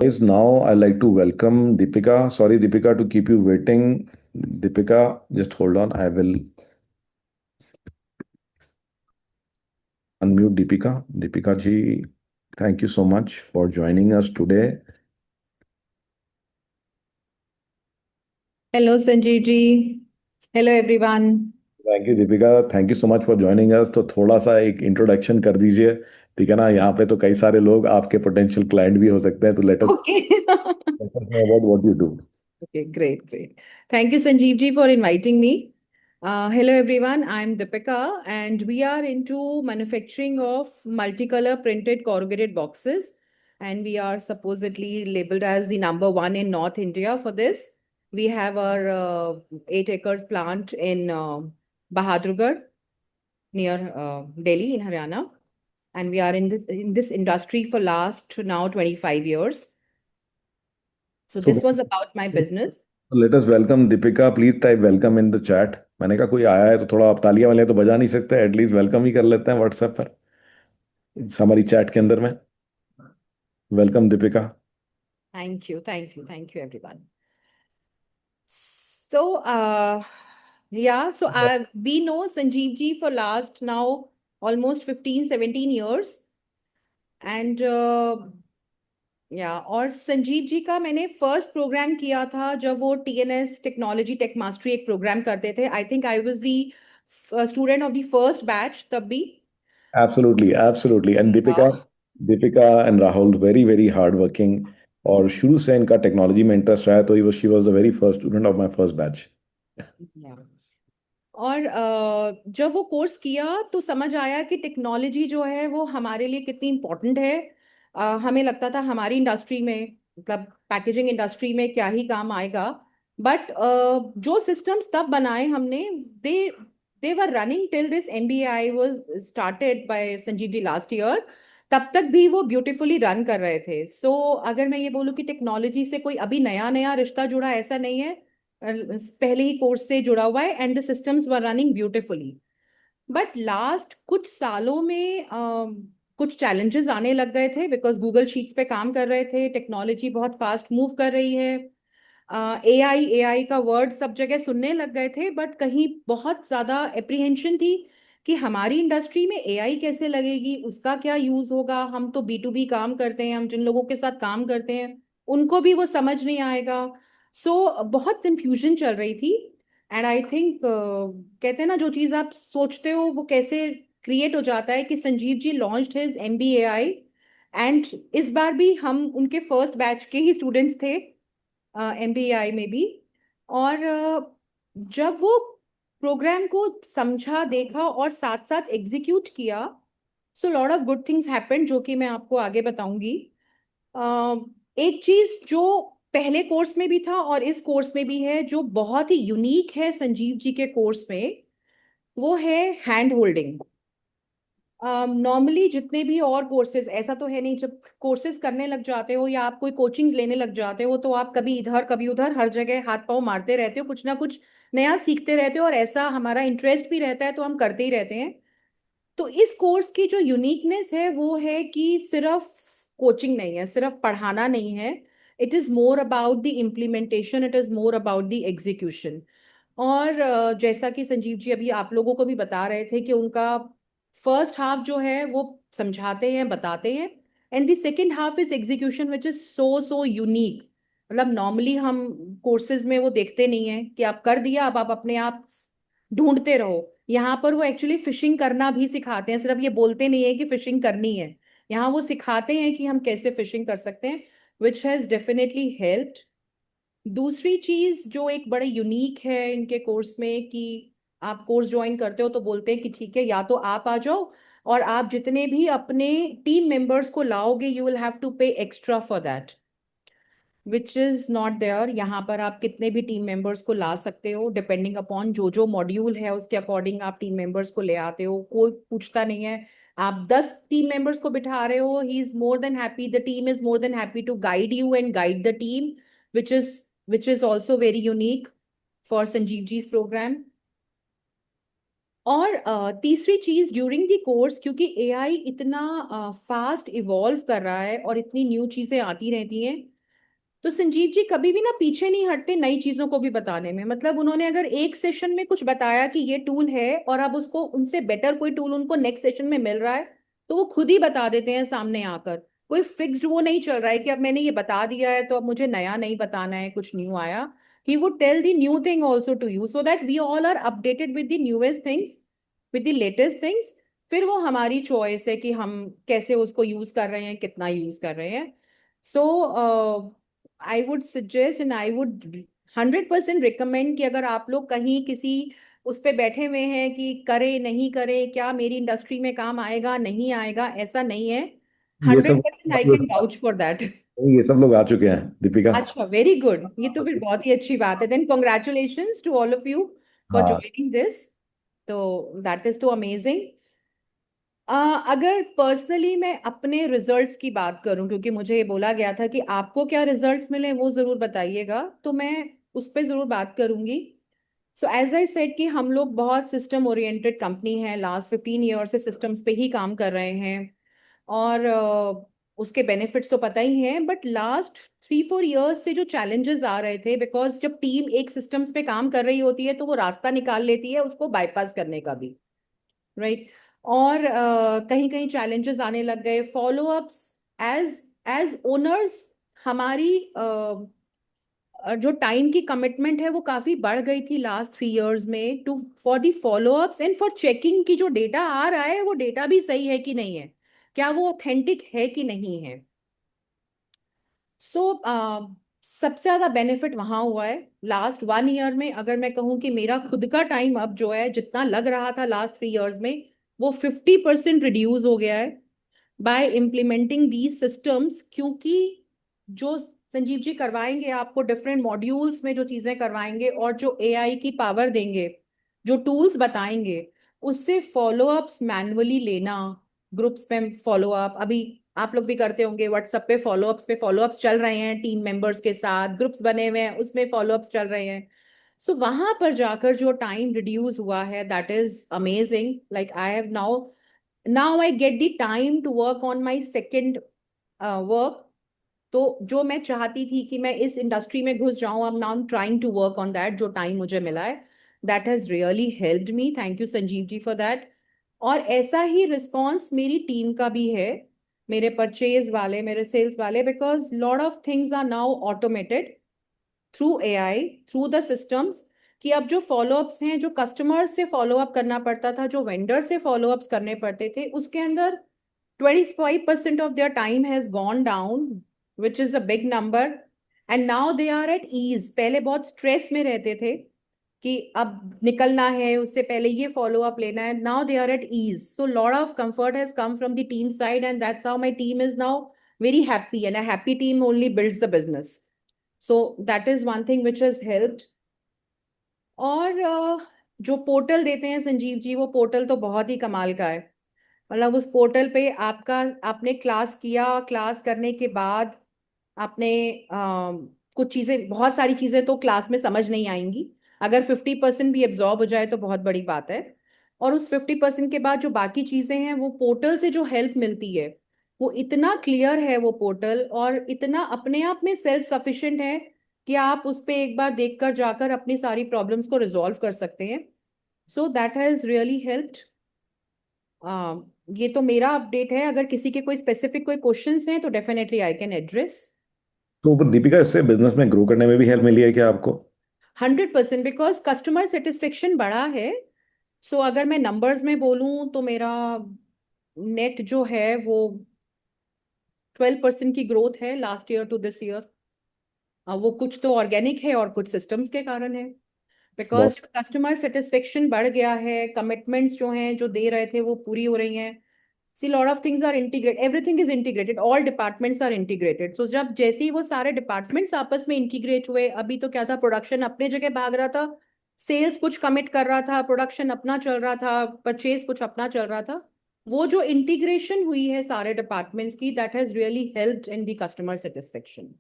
Guys, now I like to welcome Deepika. Sorry, Deepika, to keep you waiting. Deepika, just hold on. I will unmute Deepika. Deepika ji, thank you so much for joining us today. Hello Sanjeev ji. Hello everyone. Thank you Deepika, thank you so much for joining us. तो थोड़ा सा एक introduction कर दीजिए, ठीक है ना? यहाँ पे तो कई सारे लोग आपके पोटेंशियल क्लाइंट भी हो सकते हैं, तो okay. let us know about what you do. Okay, great, great. Thank you, Sanjeev ji, for inviting me. Hello, everyone. I'm Deepika, and we are into manufacturing of multicolor printed corrugated boxes. And we are supposedly labeled as the number one in North India for this. We have our 8 acres plant in Bahadurgarh near Delhi in Haryana. And we are in this industry for last now 25 years. So So this was about my business. let us welcome Deepika. Please type welcome in the chat. मैंने कहा कोई आया है तो थोड़ा आप तालियां वाले तो बजा नहीं सकते, एटलीस्ट वेलकम ही कर लेते हैं व्हाट्सएप पर हमारी चैट के अंदर में। Welcome Deepika. Thank you, thank you, thank you, everyone. So, yeah, so we know Sanjeev ji for last now almost 15, 17 years. And और संजीव जी का मैंने फर्स्ट प्रोग्राम किया था जब वो टीएनएस टेक्नोलॉजी टेक मास्टरी एक प्रोग्राम करते थे। I think I was the student of the first batch तब भी। Absolutely absolutely. And Deepika, Yeah. Deepika and Rahul very very hard working, और शुरू से इनका टेक्नोलॉजी में इंटरेस्ट रहा है, तो she was the very first student of my first batch. Yeah. और जब वो कोर्स किया तो समझ आया कि टेक्नोलॉजी जो है वो हमारे लिए कितनी इम्पोर्टेंट है। हमें लगता था हमारी इंडस्ट्री में मतलब पैकेजिंग इंडस्ट्री में क्या ही काम आएगा। बट जो सिस्टम्स तब बनाए हमने, they they were running till this MBA was started by Sanjeev ji last year. तब तक भी वो ब्यूटीफुली रन कर रहे थे। सो अगर मैं ये बोलूँ कि टेक्नोलॉजी से कोई अभी नया नया रिश्ता जुड़ा, ऐसा नहीं है। पहले ही कोर्स से जुड़ा हुआ है and the systems were running beautifully. But last कुछ सालों में कुछ चैलेंजेस आने लग गए थे बिकॉज गूगल शीट्स पे काम कर रहे थे, टेक्नोलॉजी बहुत फास्ट मूव कर रही है। एआई एआई का वर्ड सब जगह सुनने लग गए थे, बट कहीं बहुत ज्यादा एप्रीहेंशन थी कि हमारी इंडस्ट्री में एआई कैसे लगेगी, उसका क्या यूज होगा। हम तो बी टू बी काम करते हैं, हम जिन लोगों के साथ काम करते हैं उनको भी वो समझ नहीं आएगा। सो बहुत कंफ्यूजन चल रही थी। एंड आई थिंक कहते हैं ना, जो चीज आप सोचते हो वो कैसे क्रिएट हो जाता है, कि Sanjeev ji launched his एमबीएआई। And इस बार भी हम उनके फर्स्ट बैच के ही स्टूडेंट्स थे एमबीएआई में भी। और जब वो प्रोग्राम को समझा, देखा और साथ साथ एग्जीक्यूट किया, सो lot of good things happened जो कि मैं आपको आगे बताऊंगी। अ, एक चीज जो पहले कोर्स में भी था और इस कोर्स में भी है, जो बहुत ही यूनिक है संजीव जी के कोर्स में, वो है हैंड होल्डिंग। नॉर्मली जितने भी और कोर्सेज, ऐसा तो है नहीं, जब कोर्सेज करने लग जाते हो या आप कोई कोचिंग्स लेने लग जाते हो तो आप कभी इधर कभी उधर हर जगह हाथ पांव मारते रहते हो, कुछ ना कुछ नया सीखते रहते हो, और ऐसा हमारा इंटरेस्ट भी रहता है तो हम करते ही रहते हैं। तो इस कोर्स की जो यूनिकनेस है वो है कि सिर्फ कोचिंग नहीं है, सिर्फ पढ़ाना नहीं है। It is more about the implementation, it is more about the execution. और जैसा कि संजीव जी अभी आप लोगों को भी बता रहे थे कि उनका फर्स्ट हाफ जो है वो समझाते हैं, बताते हैं, and the second half is execution which is so so unique. मतलब नॉर्मली हम कोर्सेज में वो देखते नहीं है कि आप कर दिया, अब आप अपने आप ढूंढते रहो। यहाँ पर वो एक्चुअली फिशिंग करना भी सिखाते हैं, सिर्फ ये बोलते नहीं है कि फिशिंग करनी है। यहाँ वो सिखाते हैं कि हम कैसे फिशिंग कर सकते हैं, विच हैज डेफिनेटली हेल्प्ड। दूसरी चीज जो एक बड़े यूनिक है इनके कोर्स में, कि आप कोर्स ज्वाइन करते हो तो बोलते हैं कि ठीक है, या तो आप आ जाओ और आप जितने भी अपने टीम मेंबर्स को लाओगे you will have to pay extra for that, which is not there. यहाँ पर आप कितने भी टीम मेंबर्स को ला सकते हो, डिपेंडिंग अपॉन जो जो मॉड्यूल है उसके अकॉर्डिंग आप टीम मेंबर्स को ले आते हो, कोई पूछता नहीं है। आप 10 टीम मेंबर्स को बिठा रहे हो, he is more than happy, the team is more than happy to guide you and guide the team, which is which is also very unique for Sanjeev ji's program. और तीसरी चीज during the course, क्योंकि AI इतना fast evolve कर रहा है और इतनी न्यू चीजें आती रहती हैं, तो संजीव जी कभी भी ना पीछे नहीं हटते नई चीजों को भी बताने में। मतलब उन्होंने अगर एक सेशन में कुछ बताया कि ये टूल है और अब उसको उनसे बेटर कोई टूल उनको नेक्स्ट सेशन में मिल रहा है, तो वो खुद ही बता देते हैं सामने आकर। कोई फिक्स्ड वो नहीं चल रहा है कि अब मैंने ये बता दिया है तो अब मुझे नया नहीं बताना है, कुछ न्यू आया। He would tell the new thing also to you so that we all are updated with the newest things, with the latest things. फिर वो हमारी चॉइस है कि हम कैसे उसको यूज कर रहे हैं, कितना यूज कर रहे हैं। So I would suggest and I would 100% recommend कि अगर आप लोग कहीं किसी उस पे बैठे हुए हैं कि करे नहीं करे, क्या मेरी इंडस्ट्री में काम आएगा नहीं आएगा, ऐसा नहीं है। ये हंड्रेड सब percent I can vouch for that. ये सब लोग आ चुके हैं दीपिका। अच्छा, वेरी गुड, ये तो फिर बहुत ही अच्छी बात है। Then congratulations to all of you for हाँ, ज्वाइनिंग दिस। तो दैट इज तो अमेजिंग। अगर पर्सनली मैं अपने रिजल्ट्स की बात करूं, क्योंकि मुझे ये बोला गया था कि आपको क्या रिजल्ट्स मिले वो जरूर बताइएगा, तो मैं उस पर जरूर बात करूंगी। सो एज आई सेड कि हम लोग बहुत सिस्टम ओरिएंटेड कंपनी है, लास्ट 15 ईयर से सिस्टम्स पे ही काम कर रहे हैं। और उसके बेनिफिट्स तो पता ही हैं, बट लास्ट 3-4 ईयर्स से जो चैलेंजेस आ रहे थे, बिकॉज जब टीम एक सिस्टम्स पे काम कर रही होती है तो वो रास्ता निकाल लेती है उसको बाईपास करने का भी, राइट। और कहीं कहीं चैलेंजेस आने लग गए, follow ups as as owners. हमारी जो टाइम की कमिटमेंट है वो काफी बढ़ गई थी लास्ट 3 इयर्स में, to for the follow ups and for checking की जो डेटा आ रहा है वो डेटा भी सही है कि नहीं है, क्या वो ऑथेंटिक है कि नहीं है। सो सबसे ज्यादा बेनिफिट वहां हुआ है लास्ट 1 ईयर में। अगर मैं कहूँ कि मेरा खुद का टाइम अब जो है जितना लग रहा था लास्ट 3 इयर्स में, वो 50% रिड्यूस हो गया है बाय इम्प्लीमेंटिंग दीज सिस्टम्स। क्योंकि जो संजीव जी करवाएंगे आपको डिफरेंट मॉड्यूल्स में जो चीजें करवाएंगे और जो एआई की पावर देंगे, जो टूल्स बताएंगे, उससे फॉलो अप्स मैन्युअली लेना, ग्रुप्स में फॉलो अप, अभी आप लोग भी करते होंगे व्हाट्सएप पे फॉलो अप्स चल रहे हैं, टीम मेंबर्स के साथ ग्रुप्स बने हुए हैं उसमें फॉलो अप्स चल रहे हैं। सो वहां पर जाकर जो टाइम रिड्यूस हुआ है, that is amazing. Like I have now I get the time to work on my second work. तो जो मैं चाहती थी कि मैं इस इंडस्ट्री में घुस जाऊं, अब now I am trying to work on that. जो टाइम मुझे मिला है, that has really helped me, thank you Sanjeev ji for that. और ऐसा ही रिस्पॉन्स मेरी टीम का भी है, मेरे परचेज वाले, मेरे सेल्स वाले, because lot of things are now automated through AI, through the systems. कि अब जो फॉलोअप्स हैं, जो कस्टमर्स से फॉलो अप करना पड़ता था, जो वेंडर से फॉलो अप्स करने पड़ते थे, उसके अंदर 25% of their time has gone down, which is a big number. And now they are at ease. पहले बहुत स्ट्रेस में रहते थे कि अब निकलना है, उससे पहले ये फॉलो अप लेना है। Now they are at ease, so lot of comfort has come from the team side, and that's how my team is now very happy, and a happy team only builds the business. So that is one thing which has helped. और जो portal देते हैं संजीव जी, वो portal तो बहुत ही कमाल का है। मतलब उस पोर्टल पे आपका, आपने क्लास किया, क्लास करने के बाद आपने कुछ चीजें, बहुत सारी चीजें तो क्लास में समझ नहीं आएंगी। अगर 50% भी एब्जॉर्ब हो जाए तो बहुत बड़ी बात है। और उस 50% के बाद जो बाकी चीजें हैं, वो पोर्टल से जो हेल्प मिलती है, वो इतना क्लियर है वो पोर्टल, और इतना अपने आप में सेल्फ सफिशिएंट है कि आप उस पे एक बार देखकर जाकर अपनी सारी प्रॉब्लम्स को रिजॉल्व कर सकते हैं। So that has really helped. ये तो मेरा अपडेट है। अगर किसी के कोई स्पेसिफिक कोई क्वेश्चंस हैं तो डेफिनेटली आई कैन एड्रेस। तो दीपिका, इससे बिजनेस में ग्रो करने में भी हेल्प मिली है क्या आपको? 100%, बिकॉज कस्टमर सेटिस्फेक्शन बढ़ा है। सो अगर मैं नंबर्स में बोलूं तो मेरा नेट जो है वो 12% की ग्रोथ है last year to this year. वो कुछ तो ऑर्गेनिक है और कुछ सिस्टम्स के कारण है। बिकॉज बहुत जब कस्टमर सेटिस्फेक्शन बढ़ गया है, कमिटमेंट्स जो हैं जो दे रहे थे वो पूरी हो रही हैं। See lot of things are integrate, everything is integrated, all departments are integrated. So जब जैसे ही वो सारे डिपार्टमेंट्स आपस में इंटीग्रेट हुए, अभी तो क्या था, प्रोडक्शन अपने जगह भाग रहा था, सेल्स कुछ कमिट कर रहा था, प्रोडक्शन अपना चल रहा था, परचेज कुछ अपना चल रहा था। वो जो इंटीग्रेशन हुई है सारे डिपार्टमेंट्स की, that has really helped in the customer satisfaction.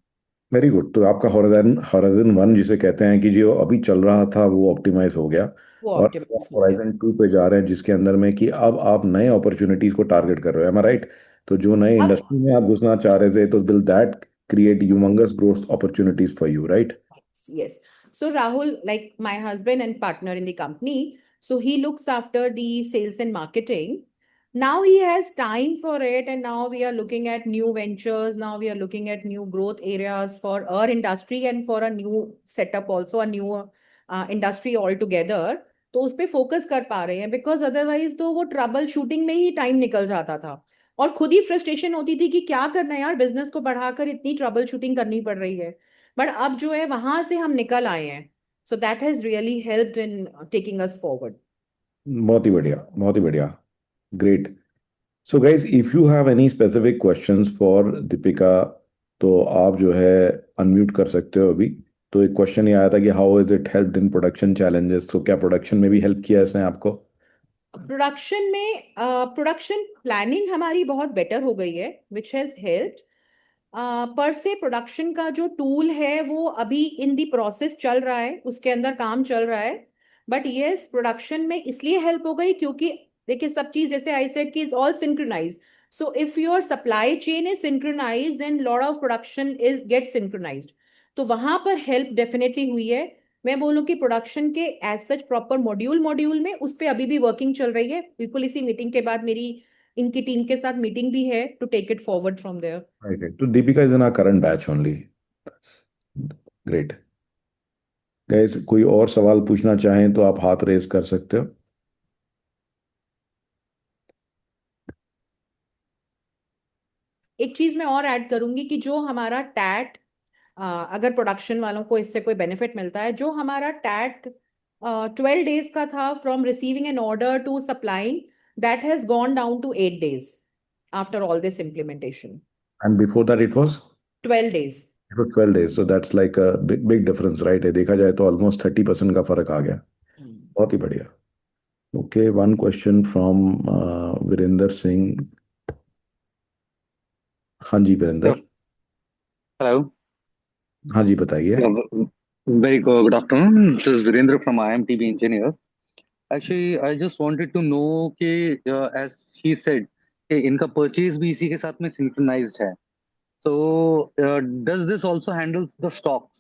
Very good. तो आपका हॉराइजन हॉराइजन वन जिसे कहते हैं कि जो अभी चल रहा था वो ऑप्टिमाइज हो गया, वो और ऑप्टिमाइज हो गया। हॉराइजन टू पे जा रहे हैं जिसके अंदर में कि अब आप नए अपॉर्चुनिटीज को टारगेट कर रहे हो, एम आई राइट? तो जो नए अब इंडस्ट्री में आप घुसना चाह रहे थे, तो will that create humongous growth opportunities for you, right? yes. So Rahul, like my husband and partner in the company, so he looks after the sales and marketing. Now he has time for it, and now we are looking at new ventures. Now we are looking at new growth areas for our industry and for a new setup also, a new industry altogether. तो उस पे focus कर पा रहे हैं, because otherwise तो वो trouble shooting में ही टाइम निकल जाता था, और खुद ही फ्रस्ट्रेशन होती थी कि क्या करना है यार, बिजनेस को बढ़ाकर इतनी ट्रबल शूटिंग करनी पड़ रही है। बट अब जो है वहां से हम निकल आए हैं, so that has really helped in taking us forward. बहुत ही बढ़िया, बहुत ही बढ़िया। Great. So guys, if you have any specific questions for Deepika, तो आप जो है अनम्यूट कर सकते हो अभी। तो एक क्वेश्चन ये आया था कि how is it helped in production challenges, तो क्या प्रोडक्शन में भी हेल्प किया इसने आपको? प्रोडक्शन में प्रोडक्शन प्लानिंग हमारी बहुत बेटर हो गई है, विच हैज हेल्प्ड। पर से प्रोडक्शन का जो टूल है वो अभी इन दी प्रोसेस चल रहा है, उसके अंदर काम चल रहा है। बट यस, प्रोडक्शन में इसलिए हेल्प हो गई क्योंकि देखिए सब चीज जैसे आई सेड कि is all synchronised. So if your supply chain is synchronised then lot of production is get synchronised. तो वहां पर हेल्प डेफिनेटली हुई है। मैं बोलूं कि प्रोडक्शन के as such proper module module में उस पे अभी भी वर्किंग चल रही है, बिल्कुल इसी मीटिंग के बाद मेरी इनकी टीम के साथ मीटिंग भी है to take it forward from there. Right, तो Deepika is in our current batch only. Great. Guys, कोई और सवाल पूछना चाहें तो आप हाथ रेज कर सकते हो। एक चीज मैं और ऐड करूंगी कि जो हमारा टैट, अगर प्रोडक्शन वालों को इससे कोई बेनिफिट मिलता है, जो हमारा टैट 12 डेज का था from receiving an order to supplying, that has gone down to 8 days after all this implementation. And before that it was 12 days. 12 days, so that's like a big difference, right? है देखा जाए तो almost 30% का फर्क आ गया। बहुत ही बढ़िया। Okay, one question from Virendra Singh. हाँ जी वीरेंद्र। Hello. हाँ जी, बताइए। Very good afternoon. This is Virendra from IMTB Engineers. Actually, I just wanted to know कि as he said कि इनका purchase भी इसी के साथ में synchronized है. So does this also handles the stocks?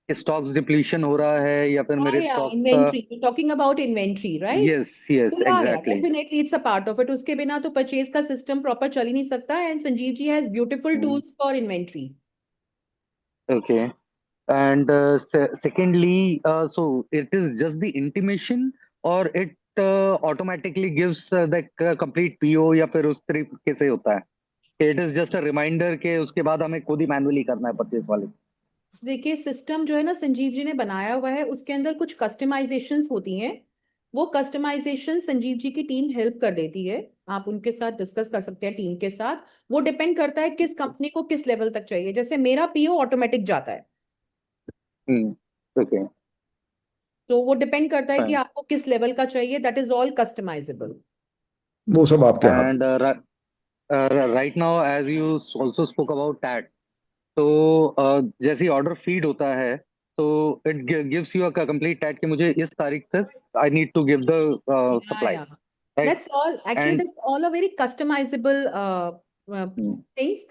कि stocks depletion हो रहा है या फिर मेरे या stocks का? Inventory, talking about inventory right? Yes, yes, तो या exactly. Definitely it's a part of it, उसके बिना तो परचेज का सिस्टम प्रॉपर चल ही नहीं सकता, and Sanjeev ji has beautiful Hmm. Tools for inventory. Okay. And secondly, so it is just the intimation or it automatically gives the complete PO या फिर उस तरीके से होता है? It is just a reminder के उसके बाद हमें खुद ही मैनुअली करना है परचेज वाले। देखिए सिस्टम जो है ना संजीव जी ने बनाया हुआ है, उसके अंदर कुछ कस्टमाइजेशंस होती हैं। वो कस्टमाइजेशन संजीव जी की टीम हेल्प कर देती है, आप उनके साथ डिस्कस कर सकते हैं टीम के साथ। वो डिपेंड करता है किस कंपनी को किस लेवल तक चाहिए, जैसे मेरा पीओ ऑटोमेटिक जाता है। ओके, तो वो डिपेंड करता है कि फाइन। आपको किस लेवल का चाहिए, दैट इज ऑल कस्टमाइजेबल। वो सब आपके हाथ। And right now as you also spoke about that, तो जैसे ही ऑर्डर फीड होता है तो it gives you a complete tag कि मुझे इस तारीख तक I need to give the Yeah, supply, yeah. Right? That's all. Actually, and that's all a very customizable things.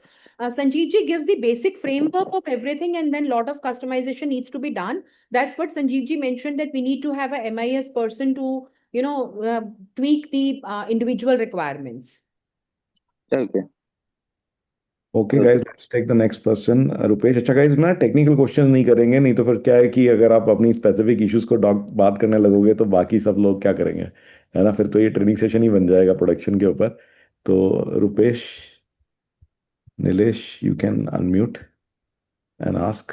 Sanjeev ji gives the basic framework of everything, and then lot of customization needs to be done. That's what Sanjeev ji mentioned, that we need to have a MIS person to, tweak the individual requirements. Okay, okay guys, okay, let's take the next person, Rupesh. अच्छा guys, ना technical question नहीं करेंगे, नहीं तो फिर क्या है कि अगर आप अपनी स्पेसिफिक इश्यूज को डॉक बात करने लगोगे तो बाकी सब लोग क्या करेंगे, है ना? फिर तो ये ट्रेनिंग सेशन ही बन जाएगा प्रोडक्शन के ऊपर। तो Rupesh, Nilesh, you can unmute and ask.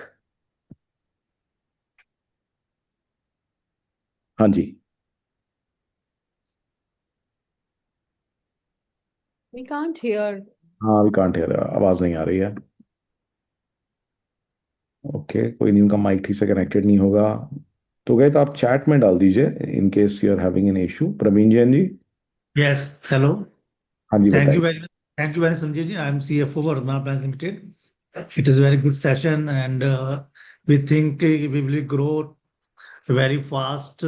हाँ जी। We can't hear. हाँ, वी कांट हियर, आवाज नहीं आ रही है। ओके, कोई नहीं, उनका माइक ठीक से कनेक्टेड नहीं होगा। तो गए तो आप चैट में डाल दीजिए in case you are having an issue. Praveen Jain ji. Yes, hello. हाँ जी, Thank you बताइए। very much. Thank you very much, Sanjay ji. I am CFO for Varma Brands Limited. It is a very good session, and we think we will grow very fast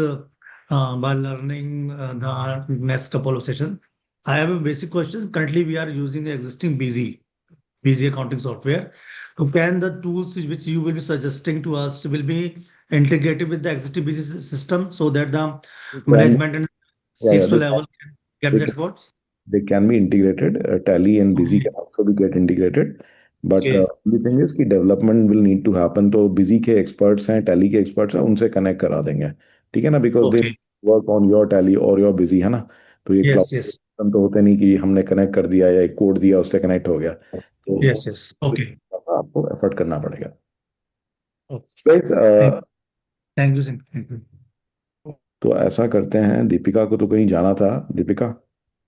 by learning the next couple of sessions. I have a basic question. Currently, we are using the existing BZ accounting software. So can the tools which you will be suggesting to us will be integrated with the existing BZ system so that the management and Yeah, yeah, C-suite level can get they the can, reports? they can be integrated. Tally and Busy Okay. can also be get integrated. But Okay. the thing is कि development will need to happen. तो Busy के experts हैं, Tally के experts हैं, उनसे connect करा देंगे. ठीक है ना? Because they Okay. work on your Tally or your Busy, है ना? तो ये Yes. cloud Yes. system तो होते नहीं कि हमने connect कर दिया या एक कोड दिया उससे connect हो गया. तो Yes. Yes. Okay. आपको effort करना पड़ेगा. Okay. Guys, Thank you, sir. Thank you. तो ऐसा करते हैं, दीपिका को तो कहीं जाना था. Deepika,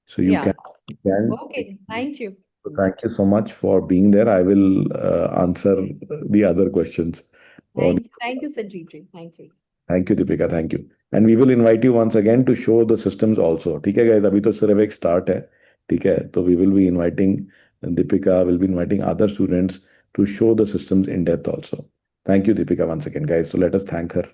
so you Yeah. can. Okay. Thank you. So thank you so much for being there. I will answer the other questions. Or Thank you, Sanjeev ji. Thank you. thank you, Deepika. Thank you. And we will invite you once again to show the systems also. ठीक है guys, अभी तो सिर्फ एक start है. ठीक है, तो we will be inviting Deepika, will be inviting other students to show the systems in depth also. Thank you, Deepika, once again, guys. So let us thank her.